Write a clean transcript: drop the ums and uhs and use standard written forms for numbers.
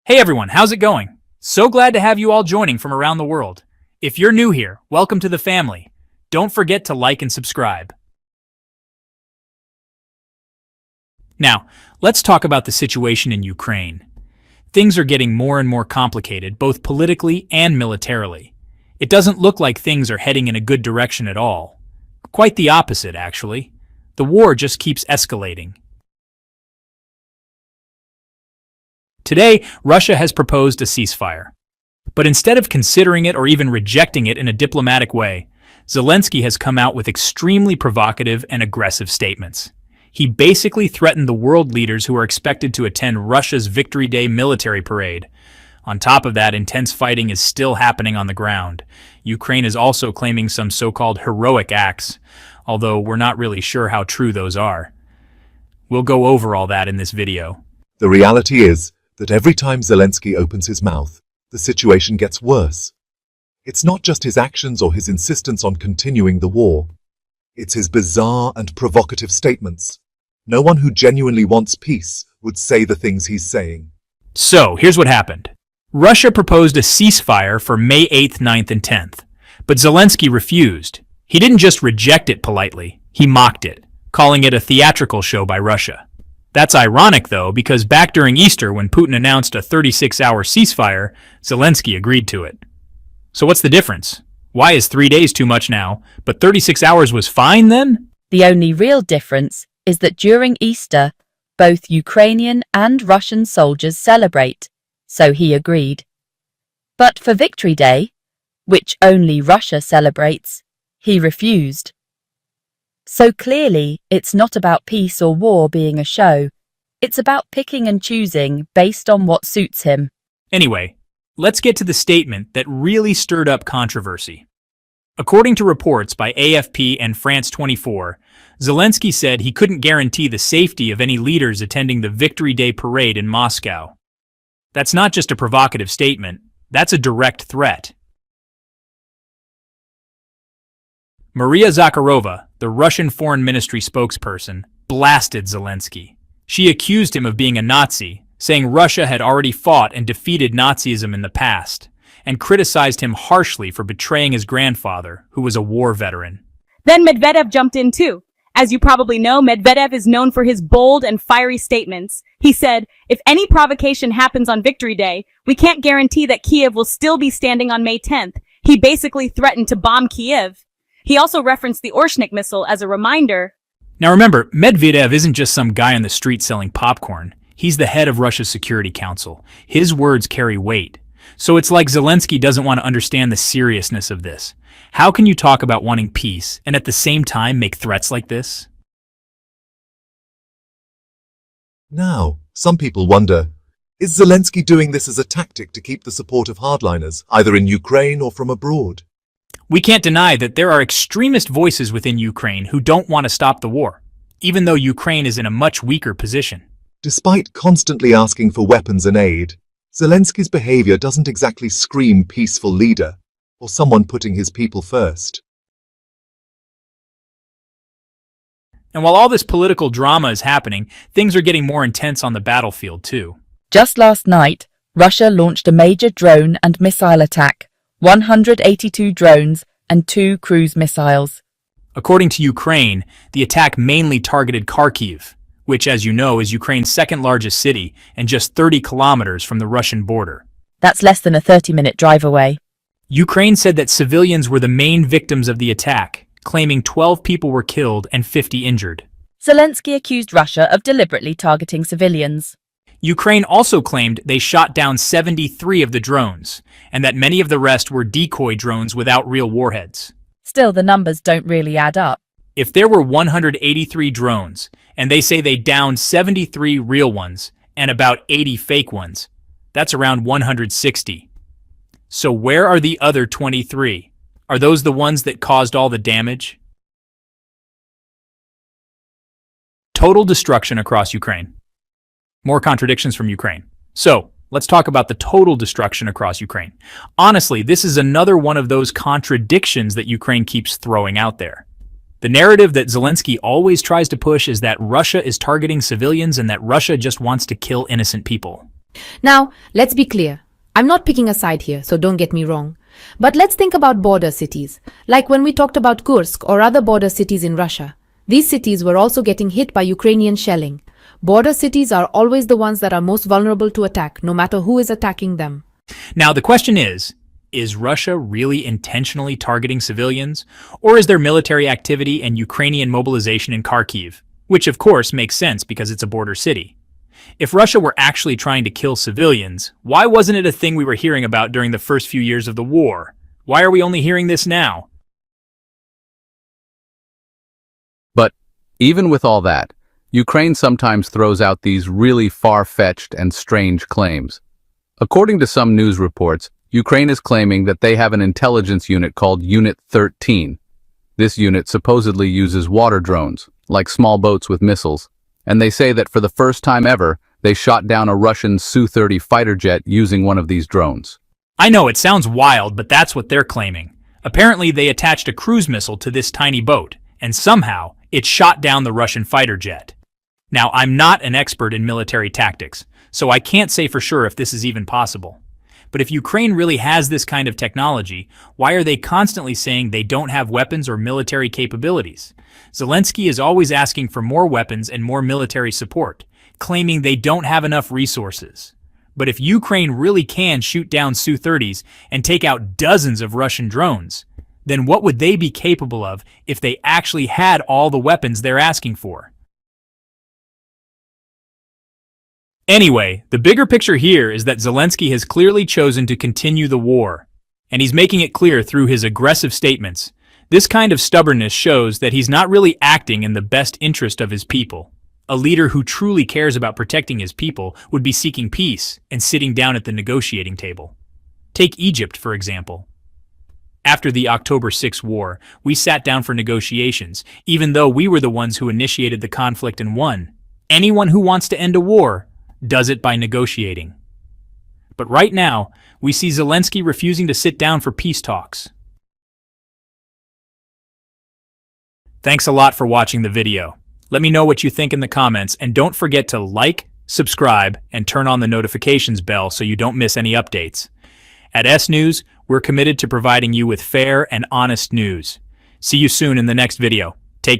Hey everyone, how's it going? So glad to have you all joining from around the world. If you're new here, welcome to the family. Don't forget to like and subscribe. Now, let's talk about the situation in Ukraine. Things are getting more and more complicated, both politically and militarily. It doesn't look like things are heading in a good direction at all. Quite the opposite, actually. The war just keeps escalating. Today, Russia has proposed a ceasefire. But instead of considering it or even rejecting it in a diplomatic way, Zelensky has come out with extremely provocative and aggressive statements. He basically threatened the world leaders who are expected to attend Russia's Victory Day military parade. On top of that, intense fighting is still happening on the ground. Ukraine is also claiming some so-called heroic acts, although we're not really sure how true those are. We'll go over all that in this video. The reality is that every time Zelensky opens his mouth, the situation gets worse. It's not just his actions or his insistence on continuing the war. It's his bizarre and provocative statements. No one who genuinely wants peace would say the things he's saying. So, here's what happened. Russia proposed a ceasefire for May 8th, 9th, and 10th, but Zelensky refused. He didn't just reject it politely, he mocked it, calling it a theatrical show by Russia. That's ironic, though, because back during Easter, when Putin announced a 36-hour ceasefire, Zelensky agreed to it. So what's the difference? Why is 3 days too much now, but 36 hours was fine then? The only real difference is that during Easter, both Ukrainian and Russian soldiers celebrate, so he agreed. But for Victory Day, which only Russia celebrates, he refused. So clearly, it's not about peace or war being a show. It's about picking and choosing based on what suits him. Anyway, let's get to the statement that really stirred up controversy. According to reports by AFP and France 24, Zelensky said he couldn't guarantee the safety of any leaders attending the Victory Day parade in Moscow. That's not just a provocative statement, that's a direct threat. Maria Zakharova, the Russian Foreign Ministry spokesperson, blasted Zelensky. She accused him of being a Nazi, saying Russia had already fought and defeated Nazism in the past, and criticized him harshly for betraying his grandfather, who was a war veteran. Then Medvedev jumped in too. As you probably know, Medvedev is known for his bold and fiery statements. He said, if any provocation happens on Victory Day, we can't guarantee that Kiev will still be standing on May 10th. He basically threatened to bomb Kiev. He also referenced the Orshnik missile as a reminder. Now remember, Medvedev isn't just some guy on the street selling popcorn. He's the head of Russia's Security Council. His words carry weight. So it's like Zelensky doesn't want to understand the seriousness of this. How can you talk about wanting peace and at the same time make threats like this? Now, some people wonder, is Zelensky doing this as a tactic to keep the support of hardliners, either in Ukraine or from abroad? We can't deny that there are extremist voices within Ukraine who don't want to stop the war, even though Ukraine is in a much weaker position. Despite constantly asking for weapons and aid, Zelensky's behavior doesn't exactly scream peaceful leader or someone putting his people first. And while all this political drama is happening, things are getting more intense on the battlefield too. Just last night, Russia launched a major drone and missile attack, 182 drones and 2 cruise missiles. According to Ukraine, the attack mainly targeted Kharkiv, which, as you know, is Ukraine's second largest city and just 30 kilometers from the Russian border. That's less than a 30-minute drive away. Ukraine said that civilians were the main victims of the attack, claiming 12 people were killed and 50 injured. Zelensky accused Russia of deliberately targeting civilians. Ukraine also claimed they shot down 73 of the drones, and that many of the rest were decoy drones without real warheads. Still, the numbers don't really add up. If there were 183 drones, and they say they downed 73 real ones and about 80 fake ones, that's around 160. So where are the other 23? Are those the ones that caused all the damage? Total destruction across Ukraine. More contradictions from Ukraine. So, let's talk about the total destruction across Ukraine. Honestly, this is another one of those contradictions that Ukraine keeps throwing out there. The narrative that Zelensky always tries to push is that Russia is targeting civilians and that Russia just wants to kill innocent people. Now, let's be clear. I'm not picking a side here, so don't get me wrong. But let's think about border cities. Like when we talked about Kursk or other border cities in Russia. These cities were also getting hit by Ukrainian shelling. Border cities are always the ones that are most vulnerable to attack, no matter who is attacking them. Now, the question is Russia really intentionally targeting civilians? Or is there military activity and Ukrainian mobilization in Kharkiv? Which, of course, makes sense because it's a border city. If Russia were actually trying to kill civilians, why wasn't it a thing we were hearing about during the first few years of the war? Why are we only hearing this now? But even with all that, Ukraine sometimes throws out these really far-fetched and strange claims. According to some news reports, Ukraine is claiming that they have an intelligence unit called Unit 13. This unit supposedly uses water drones, like small boats with missiles, and they say that for the first time ever, they shot down a Russian Su-30 fighter jet using one of these drones. I know it sounds wild, but that's what they're claiming. Apparently they attached a cruise missile to this tiny boat, and somehow it shot down the Russian fighter jet. Now, I'm not an expert in military tactics, so I can't say for sure if this is even possible. But if Ukraine really has this kind of technology, why are they constantly saying they don't have weapons or military capabilities? Zelensky is always asking for more weapons and more military support, claiming they don't have enough resources. But if Ukraine really can shoot down Su-30s and take out dozens of Russian drones, then what would they be capable of if they actually had all the weapons they're asking for? Anyway, the bigger picture here is that Zelensky has clearly chosen to continue the war, and he's making it clear through his aggressive statements. This kind of stubbornness shows that he's not really acting in the best interest of his people. A leader who truly cares about protecting his people would be seeking peace and sitting down at the negotiating table. Take Egypt, for example. After the October 6th war, we sat down for negotiations, even though we were the ones who initiated the conflict and won. Anyone who wants to end a war does it by negotiating. But right now, we see Zelensky refusing to sit down for peace talks. Thanks a lot for watching the video. Let me know what you think in the comments, and don't forget to like, subscribe, and turn on the notifications bell so you don't miss any updates. At S News, we're committed to providing you with fair and honest news. See you soon in the next video.